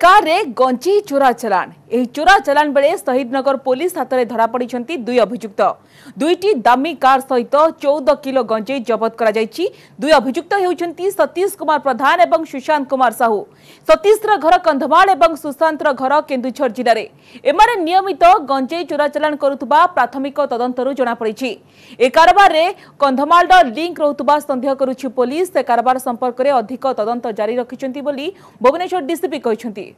Car रे गंजेई चोरा चलाण एही चोरा चलाण बेले शहीदनगर पुलिस हाथ में धरा पड़िछंती दुई अभियुक्त दुईटी दामी कार सहित 14 किलो गंजेई जबत करा जायछि। दुई अभियुक्त हेउछंती सतीश कुमार प्रधान एवं सुशांत कुमार साहू। सतीश घर कंधमाल एवं सुशांत घर केन्दुझर जिले में एमाने नियमित गंजेई चोरा चलाण करुथबा प्राथमिक तदंतरु जणा पड़िछि। ए कारबार रे कंधमाल लिंक रहुथबा संदेह करुछि पुलिस। से कारबार संपर्क में अधिक तदंत जारी रखिछंती बोली भुवनेश्वर डीसीपी कहछंती।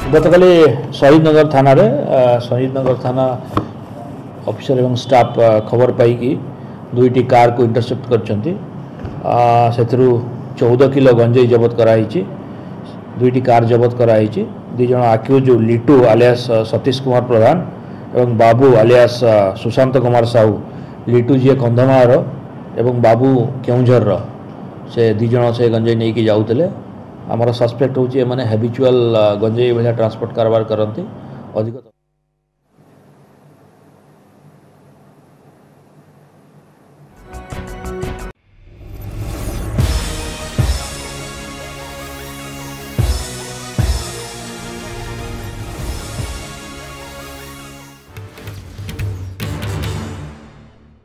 गतकाली शहीदनगर थाना ऑफिसर एवं स्टाफ खबर पाई दुईटी कार को इंटरसेप्ट करछंती। सेथरु 14 किलो गंजेई जबत कराई। दुईटी कार जबत कराई। दुई जन आक्यूज लिटू आलियास सतीश कुमार प्रधान एवं बाबू आलियास सुशांत कुमार साहू। लिटू जी कंधमाल एवं बाबू केउझर से दुई जन से गंजेई नहीं कि जाउतले। आमर सस्पेक्ट होची माने हैबिचुअल गंजेई भलिया ट्रांसपोर्ट कारबार करंती अधिक।